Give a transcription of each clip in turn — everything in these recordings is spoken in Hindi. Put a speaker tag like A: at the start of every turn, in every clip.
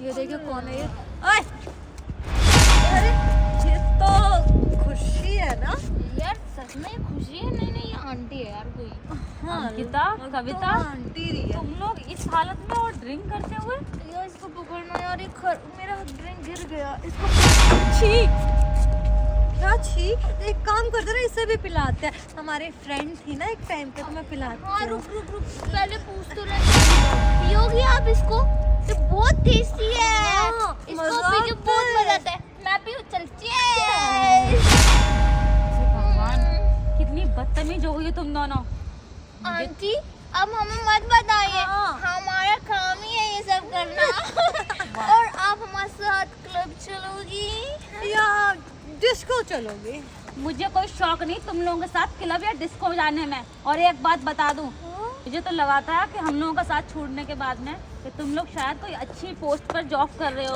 A: ये देखिए कौन है ये। ओए अरे ये तो खुशी है ना
B: यार, सच में खुशी है? नहीं नहीं, ये आंटी है यार कोई।
A: हाँ
C: अंकिता, कविता,
A: आंटी रही है।
C: तुम लोग इस हालत में और ड्रिंक करते हुए?
B: यार इसको पकड़ना यार, मेरा ड्रिंक गिर गया इसको।
A: छी क्या छी। एक काम करते ना, इसे भी पिलाते हैं। हमारी फ्रेंड थी ना एक टाइम पे, तो मैं पिलाती
B: हाँ
A: हूँ।
B: रुक रुक रुक, पहले पूछ तो रहे, पियोगी आप इसको? ये बहुत टेस्टी है।
A: हाँ,
B: इसको
A: मजा
B: पी के
A: आता
B: बहुत
A: है।
B: मजा आता है। मैं पीऊँ? चल cheers।
C: भगवान, कितनी बदतमीज हो गई हो तुम दोनों।
B: आंटी अब हमें मत बताइए,
A: हाँ।
B: हमारा काम ही है ये सब करना। और आप हमारे साथ क्लब चलोगी?
A: या डिस्को चलोगे?
C: मुझे कोई शौक नहीं तुम लोगों के साथ क्लब या डिस्को जाने में। और एक बात बता दूं, मुझे तो लगा था कि हम लोगों का साथ छोड़ने के बाद में कि तुम लोग शायद कोई अच्छी पोस्ट पर जॉब कर रहे हो।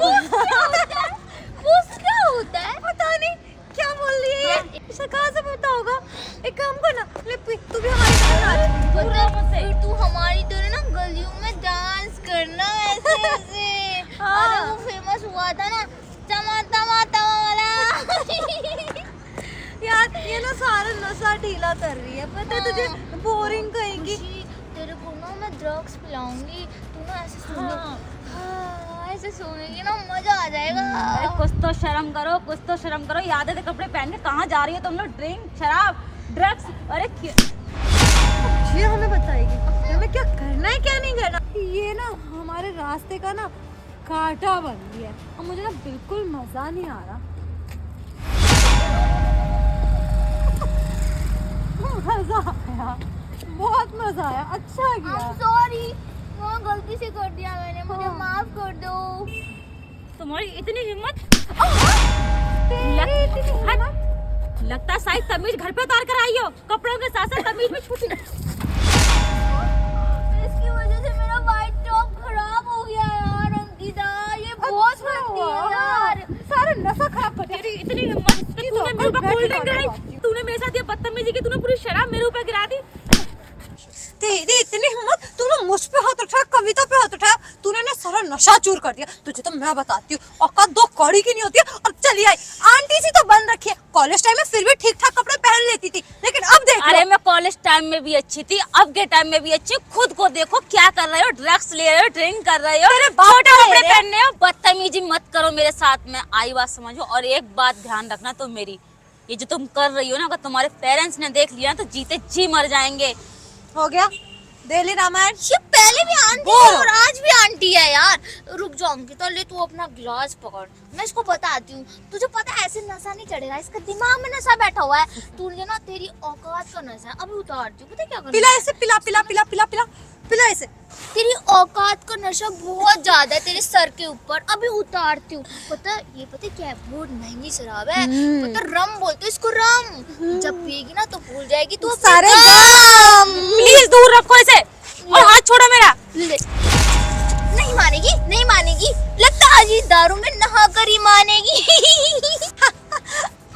B: पोस्ट क्या होता है?
A: पता नहीं क्या बोल रही है ये। इसे कहाँ से पता होगा? एक काम करना, ले तू भी हमारी तरह नाच।
C: दूर रहो मुझसे।
B: फिर तू हमारी तरह ना गलियों में डांस करना ऐसे ऐसे।
A: हाँ।
B: अरे वो फेमस हुआ था ना, तमा तमा तमा वाला।
A: यार ये ना सारा नशा ढीला कर रही है, पता है तुझे? बोरिंग कहेगी।
B: खुशी, तेरे को ना मैं ड्रग्स पिलाऊंगी, तू ना ऐसे सोने, ऐसे सोएगी ना, मजा आ जाएगा।
C: अरे कुछ तो शर्म करो, कुछ तो शर्म करो। याद है कपड़े पहन के कहाँ जा रही हो तुम लोग? ड्रिंक, शराब, ड्रग्स। अरे
A: ये हमें बताएगी कि हमें क्या करना है क्या नहीं करना। ये ना हमारे रास्ते का ना कांटा बन गया है और मुझे ना बिल्कुल मजा नहीं आ रहा। मजा आया, बहुत मजा आया, अच्छा किया।
B: सॉरी, वहाँ गलती से कर दिया मैंने, मुझे
A: हाँ।
B: माफ कर दो।
C: तुम्हारी इतनी हिम्मत!
A: तेरी इतनी हिम्मत?
C: लगता है शायद तमीज घर पे उतार कर आई हो। कपड़ों के साथ साथ तमीज भी छूटी।
B: इसकी वजह से मेरा वाइट टॉप खराब हो गया यार अंकिता, ये बहुत करती है यार।
A: सारा नशा खराब कर दिया।
C: तेरी इतनी हिम्मत कि तूने मेरे ऊपर कोल्ड ड्रिंक गिराई। तूने मेरे साथ ये बदतमीजी की, तूने पूरी शराब मेरे ऊपर गिरा दी।
A: तेरी इतनी हिम्मत, तूने मुझ पे हाथ उठाया, कविता पे हाथ उठाया, तूने ना सारा नशा चूर कर दिया। तुझे तो मैं बताती हूँ, औकात दो कौड़ी की नहीं होती है। और चली आई आंटी सी तो बन रखी है। कॉलेज टाइम में फिर भी ठीक ठाक कपड़े पहन लेती थी, लेकिन अब देख लो।
C: अरे मैं कॉलेज टाइम में भी अच्छी थी, अब के टाइम में भी अच्छी हूँ। खुद को देखो क्या कर रहे हो, ड्रग्स ले रहे हो, ड्रिंक कर रहे हो, छोटे कपड़े पहन रहे हो। बदतमीजी मत करो मेरे साथ में, आई बात समझो। और एक बात ध्यान रखना तो मेरी, ये जो तुम कर रही हो ना, अगर तुम्हारे पेरेंट्स ने देख लिया तो जीते जी मर जाएंगे।
A: हो गया डेली रामायण।
B: ये पहले भी आंटी है और आज भी आंटी है यार। रुक जाओ अंकिता, ले तू अपना गिलास पकड़, मैं इसको बताती हूँ। तुझे पता है ऐसे नशा नहीं चढ़ेगा, इसका दिमाग में नशा बैठा हुआ है। तुझे ना तेरी औकात का नशा है, अभी उतारती हूँ। पता है क्या करना?
A: पिला इसे, पिला पिला पिला पिला पिला पिला इसे।
B: तेरी औकात का नशा बहुत ज्यादा है तेरे सर के ऊपर, अभी उतारती हूँ। पता है क्या है? बहुत महंगी शराब है, पता रम बोलते हैं इसको, रम। जब पिएगी ना तो भूल जाएगी तू अपने
A: सारे
B: गम।
C: प्लीज दूर रखो इसे और हाथ छोड़ो मेरा।
B: नहीं मानेगी, नहीं मानेगी, लगता है आज ये दारू में नहा कर ही मानेगी।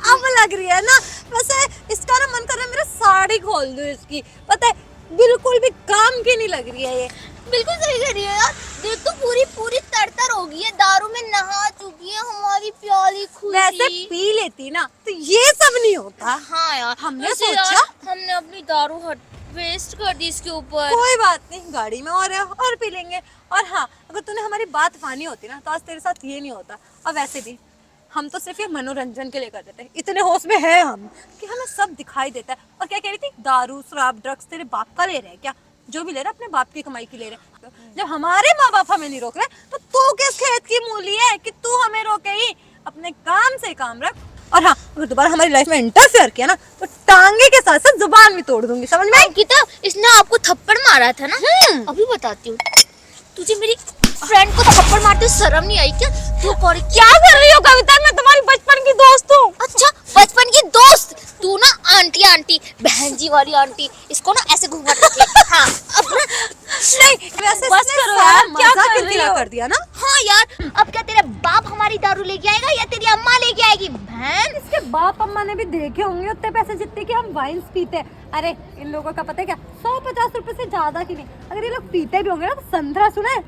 A: अब लग रही है ना। वैसे इसका ना मन कर रहा है मेरा साड़ी खोल दूं इसकी। पता है बिल्कुल भी काम की नहीं लग रही है ये।
B: बिल्कुल सही कर रही है यार, देख तो पूरी पूरी तरतर हो गई है, दारू में नहा चुकी है हमारी प्यारी खुशी।
A: वैसे पी लेती ना तो ये सब नहीं होता।
B: हाँ यार,
A: हमने
B: वैसे
A: सोचा
B: यार, हमने अपनी दारू वेस्ट कर दी इसके ऊपर।
A: कोई बात नहीं, गाड़ी में और पी लेंगे। और हाँ, अगर तूने हमारी बात मानी होती ना तो आज तेरे साथ ये नहीं होता। और वैसे भी हम तो सिर्फ ये मनोरंजन के लिए करते थे, इतने होश में है हम कि हमें सब दिखाई देता है। और क्या कह रही थी? दारू शराब ड्रग्स तेरे बाप का ले रहे हैं क्या? जो भी ले रहे अपने बाप की कमाई की ले रहे। जब हमारे माँ बाप हमें नहीं रोक रहे तो तू किस खेत की मूली है कि तू हमें रोके ही? अपने काम से काम रख। और हाँ, अगर दोबारा हमारी लाइफ में इंटरफेयर किया ना तो टांगे के साथ साथ जुबान भी तोड़ दूंगी, समझ में आई?
B: अंकिता, इसने आपको थप्पड़ मारा था ना? अभी बताती हूँ। तुझे मेरी फ्रेंड को थप्पड़ मारते शर्म नहीं आई क्या? तू क्या कर रही हो कविता? मैं तुम्हारी बचपन की दोस्त हूँ। अच्छा, बचपन की दोस्त? तू ना आंटी आंटी बहन जी वाली आंटी, इसको ना ऐसे घूंघट रखे। हाँ अब ना
A: नहीं, वैसे
C: बस
A: इसने
C: करो
A: सारा
C: यार, क्या
A: मजा
C: कर रही
A: किरकिरा
C: हो?
A: कर दिया ना।
B: हाँ यार, अब क्या तेरा बाप हमारी दारू लेके आएगा या तेरी अम्मा लेके आएगी? बहन,
A: इसके बाप अम्मा ने भी देखे होंगे उतने पैसे जितने कि हम वाइन्स पीते हैं। अरे इन लोगों का पता है क्या, 150 रुपए से ज्यादा की नहीं। अगर ये लोग पीते भी होंगे ना तो संतरा सुना है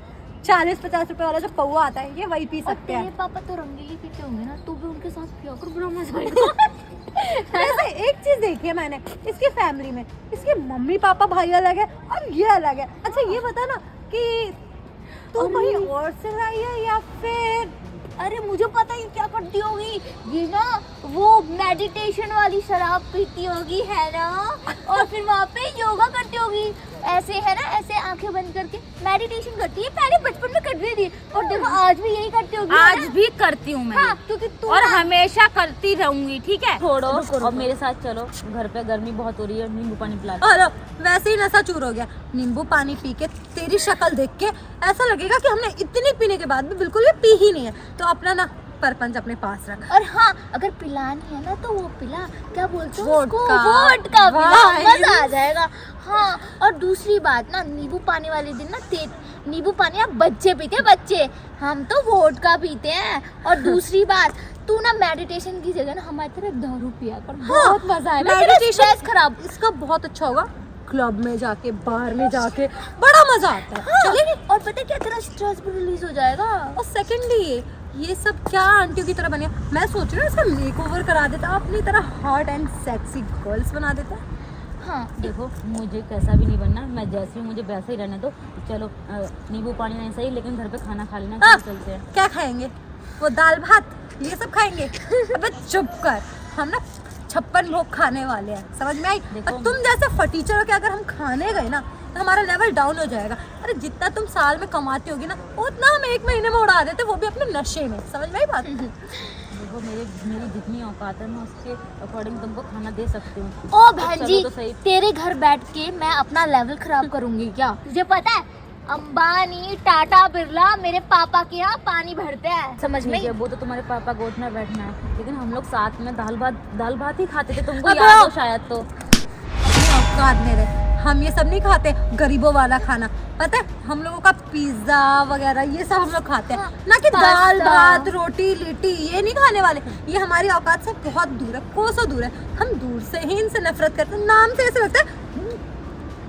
A: 40-50 रुपए वाला जो पौवा आता है ये वही पी
B: और
A: सकते
B: तेरे
A: हैं।
B: पापा तो रंगीली पीते होंगे ना, तू भी उनके साथ पिया कर, बड़ा मजा आएगा।
A: वैसे एक चीज देखी है मैंने इसकी फैमिली में, इसके मम्मी पापा भाई अलग है और ये अलग है। अच्छा ये बता ना कि तू कहीं और से लाई है या फिर
B: अरे मुझे पता ही क्या करती होगी ये ना, वो मेडिटेशन वाली शराब पीती होगी है ना, और फिर वहाँ पे योगा करती होगी, ऐसे है ना, ऐसे आंखें बंद करके मेडिटेशन करती है। पहले बचपन में करती थी और देखो आज भी यही करती होगी।
C: आज
B: है ना?
C: भी करती हूँ मैं।
B: हाँ, क्योंकि तू
C: और
B: ना-
C: हमेशा करती रहूंगी, ठीक है। छोड़ो
B: रुको।
C: और मेरे साथ चलो, घर पे गर्मी बहुत हो रही है, नींबू पानी पिला दो।
A: अरे वैसे ही नशा चूर हो गया। नींबू पानी पी के तेरी शक्ल देख के ऐसा लगेगा कि हमने इतनी पीने के बाद भी बिल्कुल भी पी ही नहीं है। तो अपना ना परपंच अपने पास रख।
B: और हाँ, अगर पिलानी है ना तो वो पिला, क्या बोलते हो उसको,
A: वोडका।
B: वोडका पिला,
A: वाह।
B: मजा आ जाएगा। हाँ, और दूसरी बात ना, नींबू पानी वाले दिन ना नींबू पानी आप बच्चे पीते हैं, बच्चे, हम तो वोडका पीते हैं। और दूसरी बात, तू ना मेडिटेशन की जगह ना हमारी तरह दारू पिया कर, बहुत मजा आएगा।
A: मेडिटेशन
B: स्ट्रेस खराब।
A: इसका बहुत अच्छा होगा, क्लब में जाके बार में जाके बड़ा मजा आता है। चलेगी?
B: और पता है क्या, तेरा स्ट्रेस भी रिलीज हो जाएगा।
A: और सेकेंडली ये सब क्या आंटियों की तरह बने, मैं सोच रही हूँ इसका मेकओवर करा देता, अपनी तरह हॉट एंड सेक्सी गर्ल्स बना देता।
B: हाँ,
C: देखो मुझे कैसा भी नहीं बनना, मैं जैसी हूँ मुझे वैसे ही रहने दो। चलो नींबू पानी नहीं सही, लेकिन घर पे खाना खा लेना।
A: हाँ,
C: चलते हैं।
A: क्या खाएंगे? वो दाल भात ये सब खाएंगे? अबे चुप कर, हम ना 56 भोग खाने वाले हैं, समझ में आई?
C: देखो-
A: और तुम जैसे फटीचर के अगर हम खाने गए ना तो हमारा लेवल डाउन हो जाएगा। अरे जितना तुम साल में कमाती होगी ना उतना हम 1 महीने में उड़ा देते, वो भी अपने नशे में। समझ में आई बात?
C: देखो मेरी जितनी औकात है मैं उसके अकॉर्डिंग तुमको खाना दे सकती हूँ।
B: ओ बहन
C: चलो
B: जी,
C: तो सही।
B: तेरे घर बैठ के मैं अपना लेवल खराब करूंगी क्या? तुझे पता है, अंबानी, टाटा, बिरला मेरे पापा के यहाँ पानी भरते हैं, समझ में?
C: ठीक है, वो तो तुम्हारे पापा को उठना बैठना है, लेकिन हम लोग साथ में दाल भात ही खाते थे, तुमको
A: अब
C: याद
A: आओ।
C: हो शायद। तो
A: अपनी औकात में रहे, हम ये सब नहीं खाते गरीबों वाला खाना। पता है हम लोगों का पिज्जा वगैरह ये सब हम लोग खाते हैं,
B: हाँ,
A: ना कि दाल
B: पास्ता।
A: भात रोटी लिट्टी, ये नहीं खाने वाले। ये हमारी औकात से बहुत दूर है, कोसों दूर है। हम दूर से ही इनसे नफरत करते हैं, नाम से ऐसे लगता है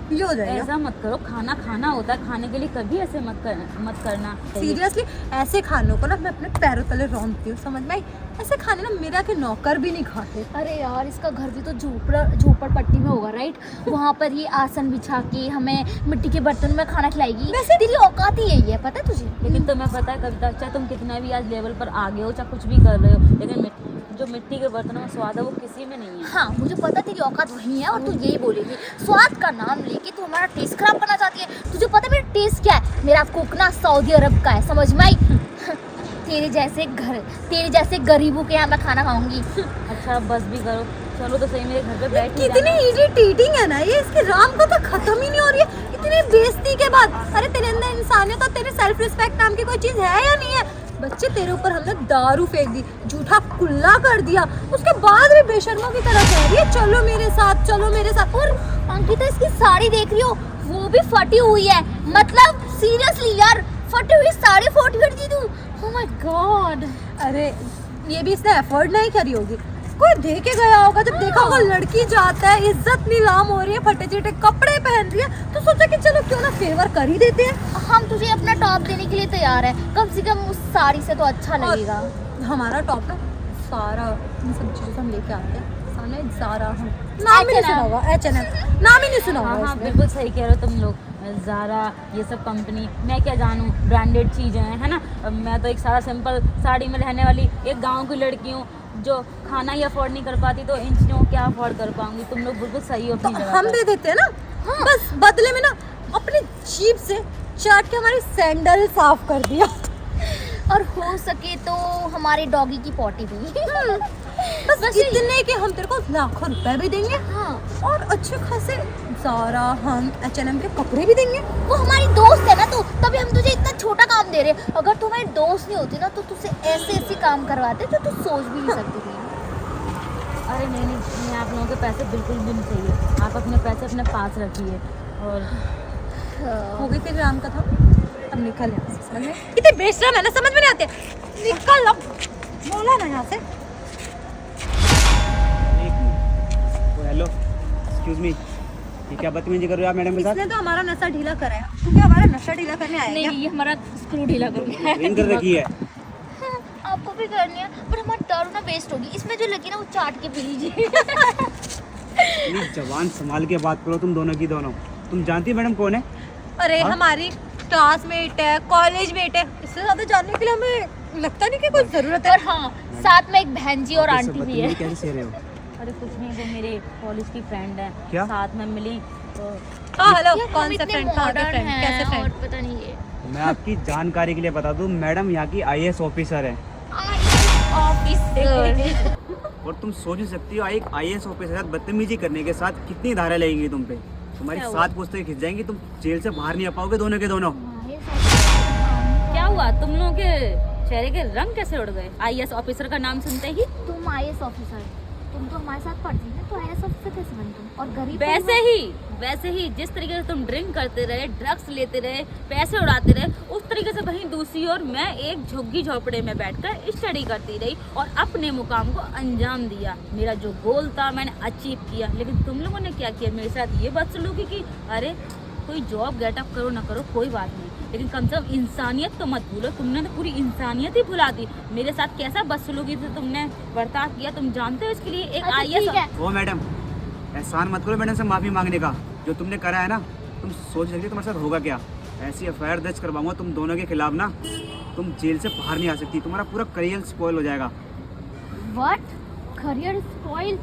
A: ये हो जाएगा।
C: ऐसा मत करो, खाना खाना होता है, खाने के लिए कभी ऐसे मत करना।
A: सीरियसली ऐसे खानों को ना मैं अपने पैरों तले रौंदती हूँ, समझ में आई? ऐसे खाने ना मेरा के नौकर भी नहीं खाते।
B: अरे यार, इसका घर भी तो झोपड़पट्टी में होगा, राइट? वहाँ पर ये आसन बिछा के हमें मिट्टी के बर्तन में खाना खिलाएगी। वैसे तेरी औकात ही यही है, पता है तुझे?
C: लेकिन तुम्हें पता है कविता, चाहे तुम कितना भी आज लेवल पर आगे हो, चाहे कुछ भी कर रहे हो, लेकिन जो मिट्टी के बर्तनों में स्वाद है वो किसी में नहीं है।
B: हाँ, मुझे पता तेरी औकात वही है और तू यही बोलेगी। स्वाद का नाम लेके तू हमारा टेस्ट खराब करना चाहती है। तुझे पता है मेरा टेस्ट क्या है? मेरा कुक ना सऊदी अरब का है, समझ में आई? तेरे जैसे गरीबों के यहाँ मैं खाना खाऊंगी।
C: अच्छा बस भी करो, चलो तो सही, मेरे घर पे बैठ ही
A: कितनी
C: जाना।
A: इरिटेटिंग है ना ये, इसकी राम को तो खत्म ही नहीं हो रही है इतनी बेइज्जती के बाद। अरे तेरे अंदर इंसानियत और तेरे सेल्फ रिस्पेक्ट नाम की कोई चीज है या नहीं है? बच्चे तेरे ऊपर हमने दारू फेंक दी, झूठा कुल्ला कर दिया, उसके बाद भी बेशर्मों की तरह कह रही है चलो मेरे साथ, चलो मेरे साथ।
B: और अंकिता, इसकी साड़ी देख रही हो, वो भी फटी हुई है। मतलब सीरियसली यार, फटी हुई साड़ी फोड़ दी तू। Oh my God.
A: अरे ये भी इसने एफर्ट नहीं करी होगी, कोई दे के गया होगा। जब देखा होगा लड़की जाता है, इज्जत नीलाम हो रही है, फटे चिटे कपड़े पहन रही है, तो सोचा कि चलो क्यों ना फेवर कर ही देते हैं।
B: हम तुझे अपना टॉप देने के लिए तैयार है, कम से कम उस साड़ी से तो अच्छा लगेगा।
A: हमारा टॉप ना सारा इन सब चीजों से हम लेके आते हैं। सामने ज़ारा, हम नाम ही नहीं सुना होगा, H&M नाम ही नहीं सुना
C: हाँ
A: होगा
C: हाँ
A: इसमें।
C: बिल्कुल सही कह रहे हो तुम लोग। ज़ारा ये सब कंपनी, मैं क्या जानूँ, ब्रांडेड चीज़ें हैं, है ना। मैं तो एक सारा सिंपल साड़ी में रहने वाली एक गांव की लड़की हूँ जो खाना ही अफोर्ड नहीं कर पाती, तो इन चीज़ों को क्या अफोर्ड कर पाऊंगी। तुम लोग बिल्कुल सही हो
A: तो
C: अपनी जगह
A: हम
C: पर।
A: दे देते हैं ना, बस बदले में ना अपनी जीभ से चाट के हमारी सैंडल साफ कर दिया।
B: और हो सके तो हमारे डॉगी की पॉटी भी।
A: बस इतने के हम तेरे को लाखों रुपए भी देंगे,
B: हाँ,
A: और अच्छे खासे ज़ारा हम H&M के कपड़े भी देंगे।
B: वो हमारी दोस्त है ना, तो तभी हम तुझे इतना छोटा काम दे रहे हैं। अगर तू हमारी दोस्त नहीं होती ना तो तुझसे ऐसे काम करवाते तो तू सोच भी नहीं सकती थी।
C: अरे नहीं नहीं, मैं आप लोगों के पैसे बिल्कुल भी नहीं चाहिए, आप अपने पैसे अपने पास रखिए। और
A: हो गई तेरी राम कथा, अब निकल यहाँ से। समझ में कितने बेशरम है ना, समझ में नहीं आते। निकल अब, बोला ना यहाँ से।
D: एक मिनट, हेलो एक्सक्यूज मी, ये क्या बदतमीजी कर रहे हो आप मैडम के साथ?
A: इसने तो हमारा नशा ढीला कराया। तू क्या हमारा नशा ढीला करने आया
C: नहीं
A: क्या?
C: ये हमारा स्क्रू ढीला करूंगा।
D: ड्रिंक कर रखी है।
B: आपको भी करनी है, पर हमारी दारू ना वेस्ट होगी, इसमें जो लगी ना वो चाट के पी लीजिए।
D: इतनी जवान संभाल के बात करो तुम दोनों की दोनों। तुम जानती हो मैडम कौन है?
A: अरे
D: हाँ?
A: हमारी क्लासमेट है, कॉलेज मेट है, इससे ज्यादा जानने के लिए हमें लगता नहीं कि कोई जरूरत है।
B: और हाँ, साथ में एक बहन जी और
D: आप
B: आंटी
D: सब
B: भी है।
D: बदतमीजी कैसे सह रहे हो?
C: अरे कुछ नहीं, वो मेरे कॉलेज की फ्रेंड है,
D: क्या?
C: साथ में मिली तो
A: हाँ हेलो,
B: यार, हम
A: कौन सा
B: इतने
A: फ्रेंड, कहाँ के
B: modern
A: फ्रेंड,
B: हैं
A: कैसे
B: और
A: फ्रेंड?
B: पता नहीं ये
D: मैं आपकी जानकारी के लिए बता दूं, मैडम यहाँ की IAS ऑफिसर है।
B: ऑफिसर।
D: और तुम सोच ही सकती हो, एक IAS ऑफिसर के साथ बदतमीजी करने के साथ कितनी धारा लगेंगी तुम पे। तुम्हारी
C: क्या हुआ?
D: 7 पुस्तकें खिंच जाएंगी, तुम जेल से बाहर नहीं आ पाओगे दोनों के दोनों।
C: क्या हुआ? तुम लोगों के चेहरे के रंग कैसे उड़ गए IAS ऑफिसर का नाम सुनते ही?
B: तुम IAS ऑफिसर, तुम तो हमारे साथ पढ़ती है, तो IAS ऑफिसर कैसे बन तुम? और गरीब
C: वैसे ही जिस तरीके से तुम ड्रिंक करते रहे, ड्रग्स लेते रहे, पैसे उड़ाते रहे, उस तरीके से वहीं दूसरी ओर मैं एक झुग्गी झोपड़े में बैठकर स्टडी करती रही और अपने मुकाम को अंजाम दिया। मेरा जो गोल था मैंने अचीव किया। लेकिन तुम लोगों ने क्या किया? मेरे साथ ये बदसलूकी की। अरे कोई जॉब गेटअप करो ना करो कोई बात नहीं, लेकिन कम से कम इंसानियत तो मत भूलो। तुमने तो पूरी इंसानियत ही भुला दी। मेरे साथ कैसा बदसलूकी से तुमने बर्ताव किया तुम जानते हो। इसके लिए एक
B: अच्छा, ठीक है।
C: IAS
D: ओ मैडम, एहसान मत करो मैडम से माफी मांगने का। जो तुमने करा है ना, तुम सोच सकती हो तुम्हारे साथ होगा क्या। ऐसी FIR दर्ज करवाऊंगा तुम दोनों के खिलाफ ना, तुम जेल से बाहर नहीं आ सकती। तुम्हारा पूरा करियर स्पॉइल हो जाएगा।
B: व्हाट? Career spoil?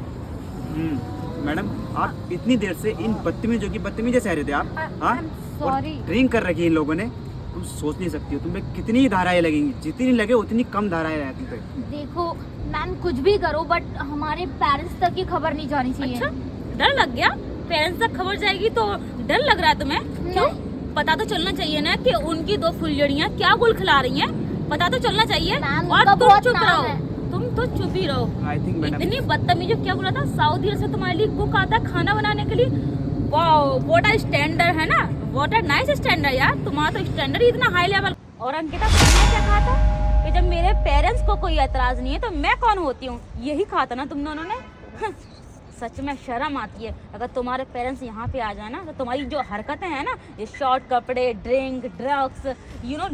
D: मैडम, आप इतनी देर से इन बदतमीजों की बदतमीजी सह रहे थे आप, हाँ? और
B: सॉरी।
D: ड्रिंक कर रखी है इन लोगों ने। तुम सोच नहीं सकती हो तुम पे कितनी धाराएं लगेंगी। जितनी लगे उतनी कम धाराएं हैं तुम पे।
B: देखो मैम, कुछ भी करो बट हमारे पेरेंट्स तक ये खबर नहीं जानी चाहिए।
C: अच्छा, डर लग गया? पेरेंट्स तक खबर जाएगी तो डर लग रहा है तुम्हें? क्यों? पता तो चलना चाहिए ना कि उनकी 2 फुलझड़ियाँ क्या गुल खिला रही हैं। पता तो चलना चाहिए।
B: मैम,
C: और
B: उनका
C: तुम
B: बहुत
C: चुप
B: नाम
C: रहो।
B: है।
C: तुम तो चुप ही रहो।
D: आई थिंक मैडम,
C: इतनी बदतमीजी। क्या बोला था? सऊदी से तुम्हारे लिए कुक आता है खाना बनाने के लिए। वाओ, व्हाट अ स्टैंडर्ड है ना, व्हाट अ नाइस स्टैंडर्ड यार। तुम्हारा तो स्टैंडर्ड ही इतना हाई लेवल। और अंकिता, तुमने क्या कहा था कि जब मेरे पेरेंट्स को कोई एतराज नहीं है तो मैं कौन होती हूँ? यही कहा था ना तुम दोनों ने। सच में शर्म आती है। अगर तुम्हारे पेरेंट्स यहाँ पे आ जाए ना तो तुम्हारी जो हरकतें हैं ना, ये शॉर्ट कपड़े, ड्रिंक, ड्रग्स,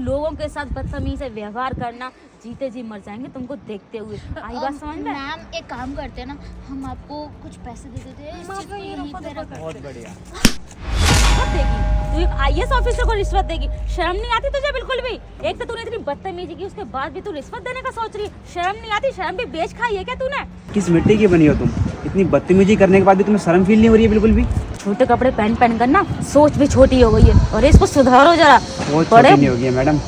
C: लोगों के साथ बदतमीजी से व्यवहार करना, जीते जी मर जाएंगे तुमको देखते हुए। आई बात समझ में?
B: मैम एक काम करते हैं ना, हम आपको कुछ पैसे दे देते हैं, इस चीज़ को यहीं पे रख।
D: बहुत बढ़िया।
C: रिश्वत देगी? तू एक IAS ऑफिसर को रिश्वत देगी? शर्म नहीं आती तुझे बिल्कुल भी? एक तो तूने इतनी बदतमीजी की, उसके बाद भी तू रिश्वत देने का सोच रही है। शर्म नहीं आती? शर्म भी बेच खाई है क्या तूने?
D: किस मिट्टी की बनी हो तुम? इतनी बदतमीजी करने के बाद भी तुम्हें शर्म फील नहीं हो रही है बिल्कुल भी?
C: छोटे कपड़े पहन कर ना सोच भी छोटी हो गई है। और इसको सुधारो जरा।
D: बहुत छोटी नहीं होगी मैडम।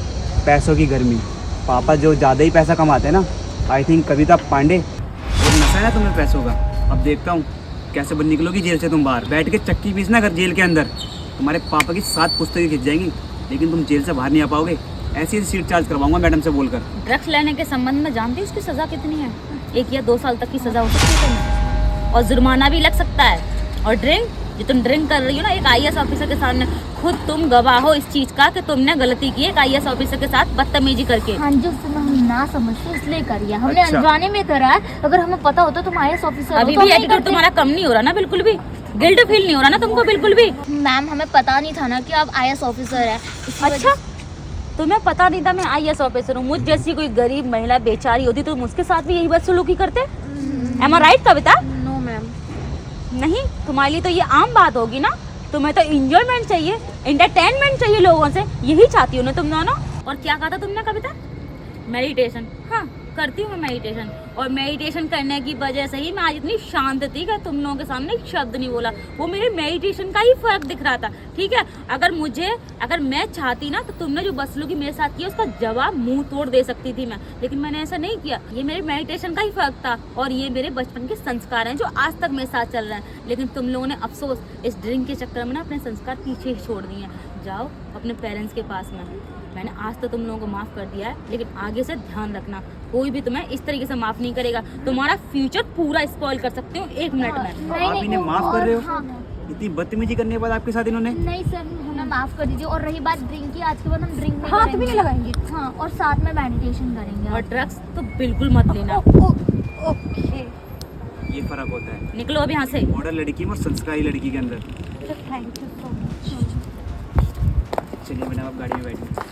D: पैसों की गर्मी। पापा जो ज़्यादा ही पैसा कमाते हैं ना, आई थिंक कविता पांडे, और नशा है ना तुम्हें पैसों का। अब देखता हूँ कैसे बन निकलोगी जेल से तुम बाहर। बैठ के चक्की पीसना कर जेल के अंदर। तुम्हारे पापा की 7 पुस्तकें खिंच जाएंगी, लेकिन तुम जेल से बाहर नहीं आ पाओगे। ऐसी सीट चार्ज करवाऊंगा मैडम से बोलकर।
C: ड्रग्स लेने के संबंध में जानती है उसकी सजा कितनी है? 1 या 2 साल तक की सजा हो सकती है तुम्हें, और जुर्माना भी लग सकता है। और ड्रिंक, जो तुम ड्रिंक कर रही हो ना एक IAS ऑफिसर के सामने, खुद तुम गवाह हो इस चीज का कि तुमने गलती की है एक IAS ऑफिसर के साथ बदतमीजी करके।
B: हाँ जी, उस समय हम ना समझते इसलिए करिए, हमने
D: अच्छा।
B: अनजाने में करा है। अगर हमें पता होता तुम IAS ऑफिसर हो
C: अभी
B: तो
C: भी
B: हम नहीं
C: एटीट्यूड
B: करते।
C: तुम्हारा कम नहीं हो रहा ना बिल्कुल भी? गिल्ट फील नहीं हो रहा ना तुमको बिल्कुल भी?
B: मैम हमें पता नहीं था ना कि आप IAS ऑफिसर है।
C: अच्छा, तुम्हें पता नहीं था मैं IAS ऑफिसर हूँ? मुझ जैसी कोई गरीब महिला बेचारी होती तो मुझके साथ भी यही बदसलूकी करते? Am I right Kavita?
B: No ma'am.
C: नहीं, तुम्हारे लिए तो ये आम बात होगी ना। तुम्हें तो इंजॉयमेंट चाहिए, एंटरटेनमेंट चाहिए लोगों से। यही चाहती हो ना तुम दोनों? और क्या कहा था तुमने कविता? मेडिटेशन। हाँ, करती हूँ मैं मेडिटेशन। और मेडिटेशन करने की वजह से ही मैं आज इतनी शांत थी कि तुम लोगों के सामने एक शब्द नहीं बोला। वो मेरे मेडिटेशन का ही फर्क दिख रहा था। ठीक है, अगर मैं चाहती ना तो तुमने जो बदसलूकी मेरे साथ किया उसका जवाब मुंह तोड़ दे सकती थी मैं, लेकिन मैंने ऐसा नहीं किया। ये मेरे मेडिटेशन का ही फर्क था और ये मेरे बचपन के संस्कार हैं जो आज तक मेरे साथ चल रहे हैं। लेकिन तुम लोगों ने अफसोस इस ड्रिंक के चक्कर में ना अपने संस्कार पीछे ही छोड़ दिए हैं। जाओ अपने पेरेंट्स के पास में। मैंने आज तो तुम लोगों को माफ़ कर दिया है, लेकिन आगे से ध्यान रखना, कोई भी तुम्हें इस तरीके से माफ़ नहीं करेगा। तुम्हारा फ्यूचर पूरा स्पॉइल कर सकते हो 1 मिनट में।
D: आप इन्हें माफ कर रहे हो?
B: हाँ।
D: इतनी बदतमीजी करने के बाद आपके साथ इन्होंने?
B: नहीं सर, हमें माफ कर दीजिए। और रही बात ड्रिंक की, आज के बाद हम ड्रिंक नहीं
A: हाथ
B: करेंगे।
A: भी नहीं लगाएंगे।
B: हाँ, और साथ में मेडिटेशन करेंगे।
C: और ड्रग्स तो बिल्कुल मत लेना।
A: ओके,
D: ये फर्क होता है
C: निकलो अब यहाँ से।
D: मॉडर्न लड़की में और संस्कारी लड़की के अंदर।
A: Thank you so much.
D: चलिए मैडम आप गाड़ी में बैठिए।